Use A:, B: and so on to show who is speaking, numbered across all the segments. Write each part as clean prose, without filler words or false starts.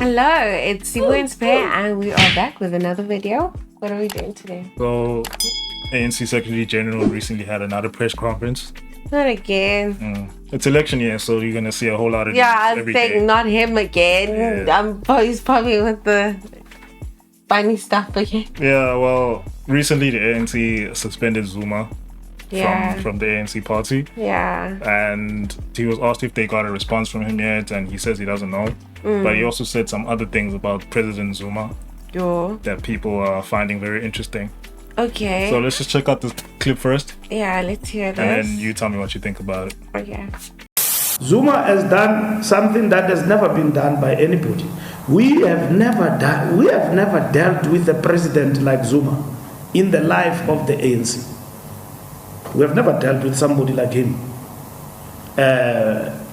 A: Hello, it's Sibu and Spare, and we are back with another video. What are we doing today?
B: So, ANC Secretary General recently had another press conference.
A: Not again.
B: It's election year, so you're gonna see a whole lot of
A: I was
B: every
A: saying
B: day.
A: not him again.
B: Yeah.
A: He's probably with the funny stuff again.
B: Yeah, well, recently the ANC suspended Zuma from the ANC party.
A: Yeah.
B: And he was asked if they got a response from him yet, and he says he doesn't know. But he also said some other things about President Zuma that people are finding very interesting.
A: Okay.
B: So let's just check out this clip first.
A: Yeah, let's hear this.
B: And then you tell me what you think about it.
A: Okay.
C: Zuma has done something that has never been done by anybody. We have never dealt with a president like Zuma in the life of the ANC. We have never dealt with somebody like him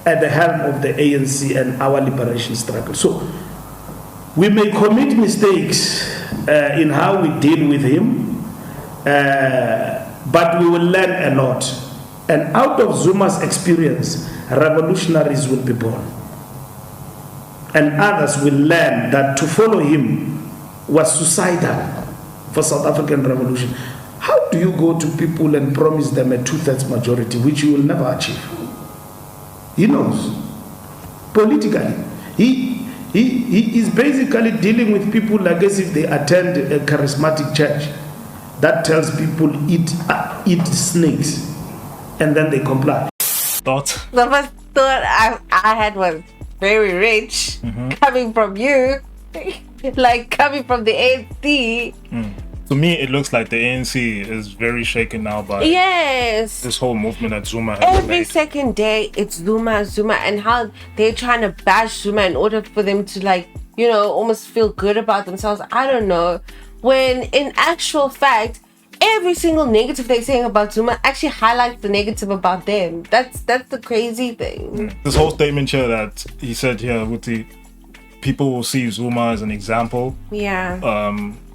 C: at the helm of the ANC and our liberation struggle. So we may commit mistakes in how we deal with him, but we will learn a lot. And out of Zuma's experience, revolutionaries will be born. And others will learn that to follow him was suicidal for South African revolution. How do you go to people and promise them a 2/3 majority, which you will never achieve? He knows. Politically, he is basically dealing with people like as if they attend a charismatic church that tells people eat snakes, and then they comply.
B: Thoughts?
A: The first thought I had was very rich coming from you, like coming from the ANC.
B: To me, it looks like the ANC is very shaken now by this whole movement that Zuma has
A: Every
B: made.
A: second day, it's Zuma, and how they're trying to bash Zuma in order for them to almost feel good about themselves. I don't know. When in actual fact, every single negative they're saying about Zuma actually highlights the negative about them. That's the crazy thing.
B: This whole statement here that he said here, Wuti, people will see Zuma as an example.
A: Yeah.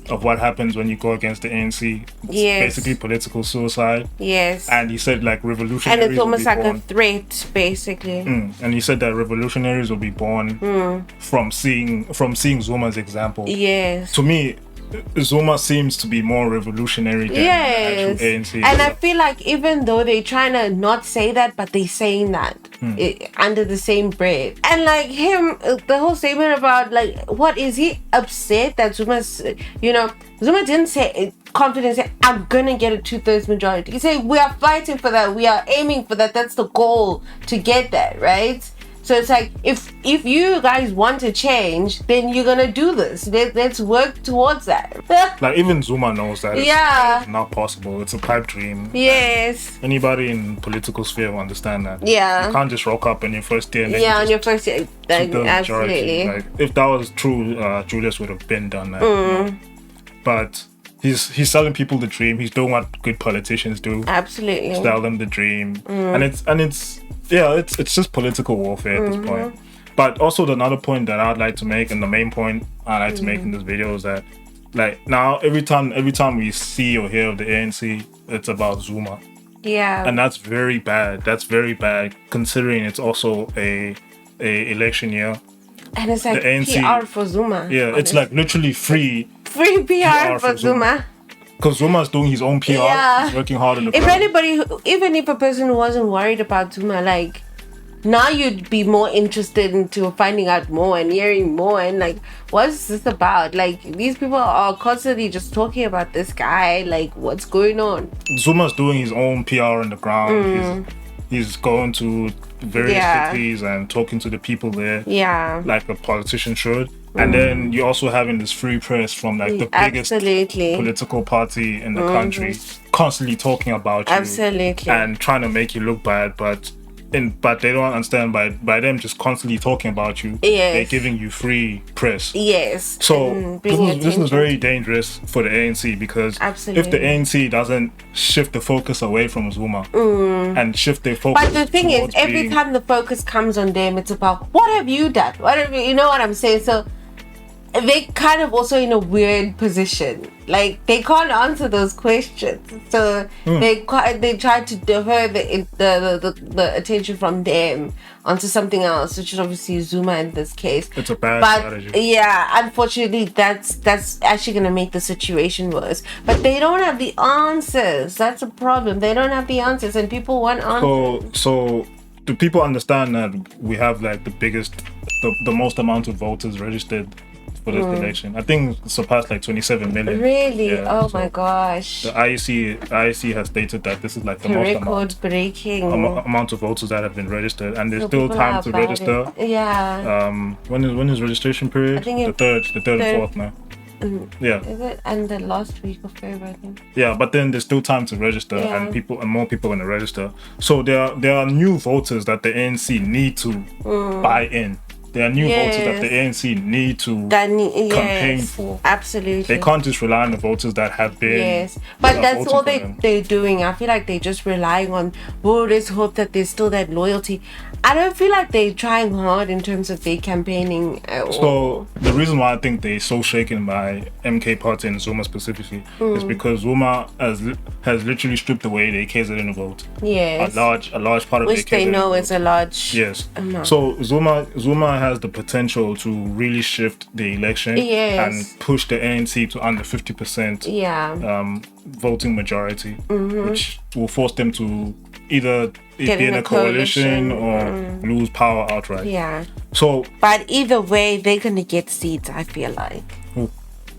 B: Of what happens when you go against the ANC. It's basically political suicide.
A: Yes.
B: And he said like revolutionaries
A: And it's almost like
B: born.
A: a threat, basically.
B: And he said that revolutionaries will be born from seeing Zuma's example.
A: Yes.
B: To me, Zuma seems to be more revolutionary than the actual ANC.
A: And I feel like even though they're trying to not say that, but they're saying that under the same breath. And like him, the whole statement about like, what is he upset that Zuma's, Zuma didn't say confident, say, I'm gonna get a 2/3 majority. He said, we are fighting for that. We are aiming for that. That's the goal, to get that, right? So it's like, if you guys want to change, then you're gonna do this. Let's work towards that.
B: Like even Zuma knows that it's not possible. It's a pipe dream.
A: Yes.
B: Anybody in political sphere will understand that.
A: Yeah.
B: You can't just rock up in your first year and then
A: on your first year. Absolutely.
B: Like, if that was true, Julius would have been done that. But he's selling people the dream. He's doing what good politicians do.
A: Absolutely.
B: Sell them the dream. And it's just political warfare at this point. But also another point that I'd like to make, and the main point I'd like to make in this video, is that like now every time we see or hear of the ANC, it's about Zuma.
A: Yeah.
B: And that's very bad. That's very bad considering it's also a election year.
A: And it's like
B: the ANC,
A: PR for Zuma.
B: Yeah,
A: honestly.
B: it's like literally free
A: PR for Zuma.
B: Because Zuma's doing his own PR.
A: Yeah.
B: He's working hard on the
A: If
B: ground.
A: anybody, even if a person who wasn't worried about Zuma, like, now you'd be more interested into finding out more and hearing more and like, what's this about? Like, these people are constantly just talking about this guy. Like, what's going on?
B: Zuma's doing his own PR on the ground. He's going to various cities and talking to the people there.
A: Yeah.
B: Like a politician should. And then you're also having this free press from like the biggest political party in the country constantly talking about you.
A: Absolutely.
B: And trying to make you look bad, but they don't understand by them just constantly talking about you. They're giving you free press.
A: Yes.
B: So this is very dangerous for the ANC, because if the ANC doesn't shift the focus away from Zuma and shift their focus,
A: but the thing is, every time the focus comes on them, it's about what have you done? What have you know what I'm saying? So they kind of also in a weird position. Like they can't answer those questions, so they try to divert the attention from them onto something else, which is obviously Zuma in this case.
B: It's a bad strategy.
A: Yeah, unfortunately, that's actually gonna make the situation worse. But they don't have the answers. That's a problem. They don't have the answers, and people want answers.
B: So do people understand that we have like the most amount of voters registered for this election? I think it surpassed like 27 million.
A: Really?
B: Yeah,
A: oh my gosh.
B: The IEC has stated that this is like the most
A: record-breaking
B: amount of voters that have been registered, and there's still time to register.
A: Yeah.
B: When is registration period?
A: I think
B: the third and fourth now. Yeah.
A: Is it? And the last week of February, I think.
B: Yeah, but then there's still time to register, and more people are gonna register. So there are new voters that the ANC need to buy in. There are new voters that the ANC need to campaign for.
A: Absolutely.
B: They can't just rely on the voters that have been.
A: Yes, but that's all they're doing. I feel like they're just relying on voters' hope that there's still that loyalty. I don't feel like they're trying hard in terms of their campaigning at all.
B: So the reason why I think they're so shaken by MK Party and Zuma specifically is because Zuma has literally stripped away their KZN vote.
A: Yes.
B: A large part of
A: which
B: their KZN
A: they know
B: vote.
A: is a large
B: amount. So Zuma has the potential to really shift the election and push the ANC to under 50% voting majority, which will force them to either be in a coalition or lose power outright.
A: Yeah.
B: So,
A: but either way, they're gonna get seats. I feel like.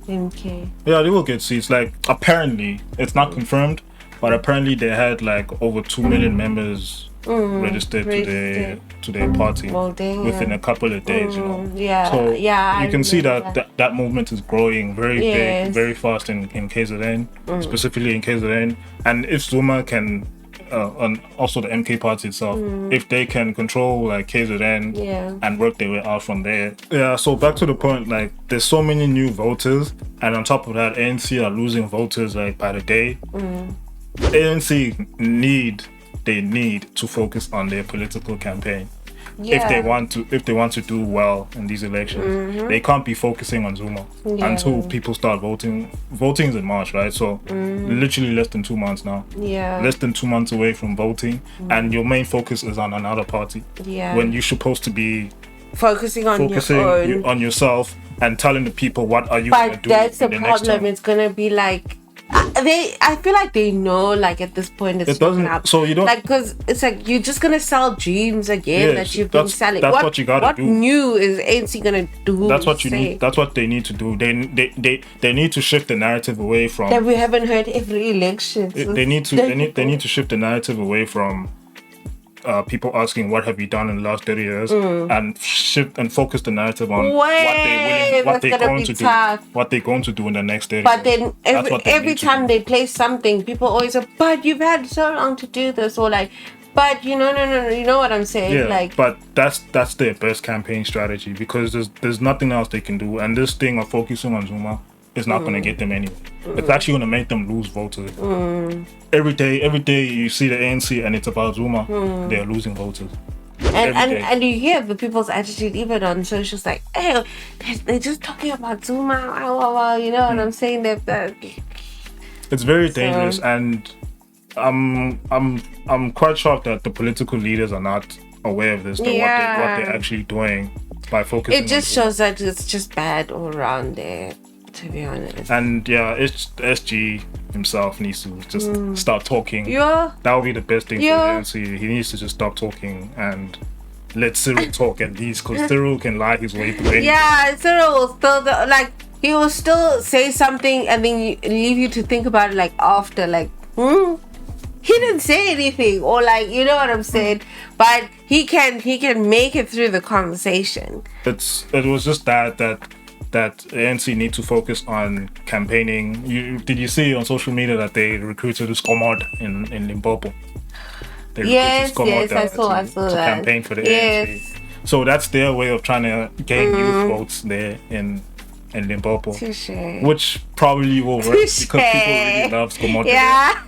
A: MK.
B: Yeah, they will get seats. Like apparently, it's not confirmed, but apparently they had like over 2 million members registered to their party within a couple of days. You know.
A: Yeah.
B: So
A: you
B: can see that movement is growing very big, very fast in KZN, specifically in KZN, and if Zuma can. And also the MK party itself, if they can control like KZN and work their way out from there. Yeah, so back to the point, like there's so many new voters, and on top of that, ANC are losing voters like by the day. ANC need to focus on their political campaign. If they want to do well in these elections, they can't be focusing on Zuma until people start voting. Voting is in March, right? So literally less than 2 months now.
A: Yeah.
B: Less than 2 months away from voting, and your main focus is on another party.
A: Yeah.
B: When you're supposed to be
A: focusing on
B: yourself and telling the people what are you going to do. But that's the
A: problem. It's gonna be like. I feel like they know, like at this point it doesn't happen.
B: So you don't
A: like, because it's like you're just gonna sell dreams again that you've been selling.
B: That's what you gotta do.
A: What new is ANC gonna do?
B: That's what you need. That's what they need to do. They need to shift the narrative away from
A: that we haven't heard every election.
B: They need to shift the narrative away from people asking what have you done in the last 30 years and shift and focus the narrative on what they're going to do in the next 30
A: but
B: years.
A: Then every time they play something, people always say, but you've had so long to do this, or like, but no, you know what I'm saying?
B: Yeah,
A: like,
B: but that's their best campaign strategy, because there's nothing else they can do, and this thing of focusing on Zuma is not going to get them anywhere. It's actually going to make them lose voters. Every day you see the ANC and it's about Zuma, they're losing voters.
A: And you hear the people's attitude even on socials, like, hey, they're just talking about Zuma, you know what I'm saying? That
B: it's very dangerous, and I'm quite shocked that the political leaders are not aware of this, what they're actually doing by focusing.
A: It just shows that it's just bad all around there, to be honest.
B: And it's SG himself needs to just start talking. That would be the best thing for the ANC. He needs to just stop talking and let Cyril talk at least, because Cyril can lie his way through anything.
A: Yeah, Cyril will still he will still say something and then leave you to think about it, like after, like he didn't say anything, or like, you know what I'm saying, but he can make it through the conversation.
B: It was just that ANC need to focus on campaigning. Did you see on social media that they recruited Skomod in Limpopo?
A: Yes, I saw
B: to
A: that.
B: Campaign for the ANC. So that's their way of trying to gain youth votes there in Limpopo.
A: Touché.
B: Which probably will work because people really love Skomod.
A: Yeah.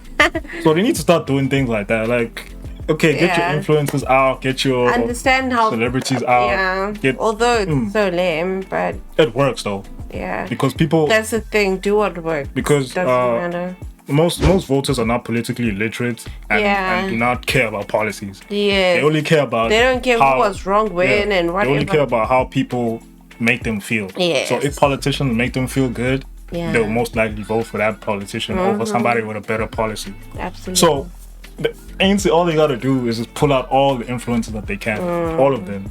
B: So they need to start doing things like that. Like, okay, get your influencers out, get your
A: understand how
B: celebrities out.
A: Yeah. Although it's so lame, but
B: it works though.
A: Yeah.
B: Because people.
A: That's the thing. Do what works.
B: Because
A: doesn't matter.
B: Most voters are not politically literate and do not care about policies.
A: Yeah.
B: They only care about.
A: They don't care who was wrong when and whatever.
B: They only care about how people make them feel.
A: Yes.
B: So if politicians make them feel good, they'll most likely vote for that politician over somebody with a better policy.
A: Absolutely.
B: So the ANC, all they gotta do is just pull out all the influences that they can, all of them.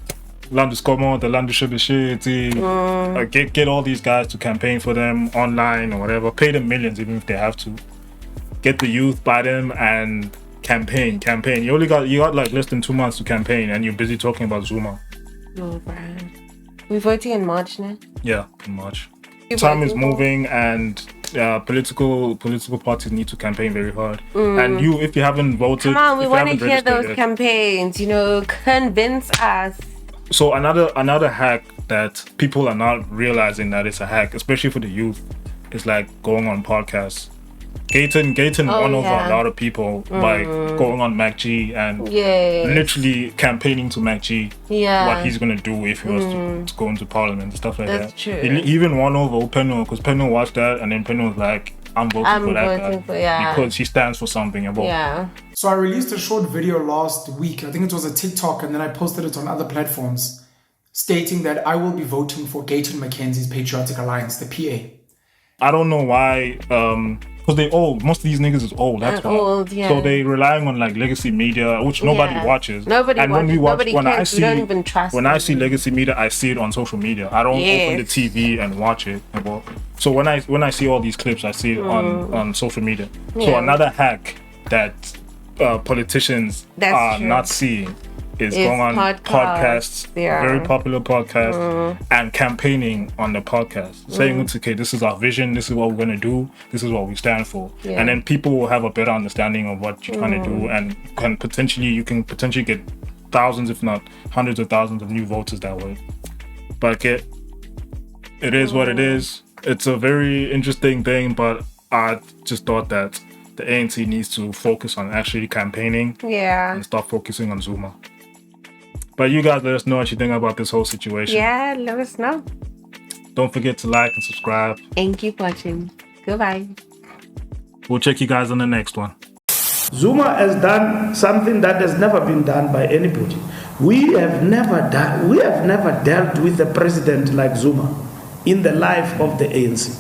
B: Landuscomo, the Landushabishiti, get all these guys to campaign for them online or whatever. Pay them millions even if they have to. Get the youth by them and campaign. You got like less than 2 months to campaign and you're busy talking about Zuma.
A: No, Brian. We're voting in March now.
B: Yeah, in March. Time is moving and political parties need to campaign very hard. And you, if you haven't voted,
A: come on, we want to hear those campaigns. Convince us.
B: So another hack that people are not realizing that it's a hack, especially for the youth, is like going on podcasts. Gayton won over a lot of people by going on MacG and literally campaigning to MacG what he's gonna do if he was to go into parliament and stuff like
A: That's
B: that.
A: True.
B: He even won over Penno because Penno watched that and then Penno was like, I'm voting for that guy because he stands for something.
D: So I released a short video last week. I think it was a TikTok, and then I posted it on other platforms, stating that I will be voting for Gayton McKenzie's Patriotic Alliance, the PA.
B: I don't know why. Because they old. Most of these niggas is old. That's why.
A: Old, yeah.
B: So they relying on like legacy media, which nobody watches.
A: Nobody watches.
B: When we watch,
A: nobody
B: when
A: cares.
B: I see,
A: we don't even trust
B: when
A: them.
B: I see legacy media, I see it on social media. I don't open the TV and watch it. So when I see all these clips, I see it on social media. So another hack that politicians are not seeing is going on podcasts, very popular podcasts, and campaigning on the podcast, saying, okay, this is our vision, this is what we're going to do, this is what we stand for. And then people will have a better understanding of what you're trying to do, and you can potentially get thousands, if not hundreds of thousands of new voters that way. But it is what it is. It's a very interesting thing, but I just thought that the ANC needs to focus on actually campaigning and stop focusing on Zuma. But you guys let us know what you think about this whole situation.
A: Yeah, let us know.
B: Don't forget to like and subscribe.
A: And keep watching. Goodbye.
B: We'll check you guys on the next one.
C: Zuma has done something that has never been done by anybody. We have never dealt with a president like Zuma in the life of the ANC.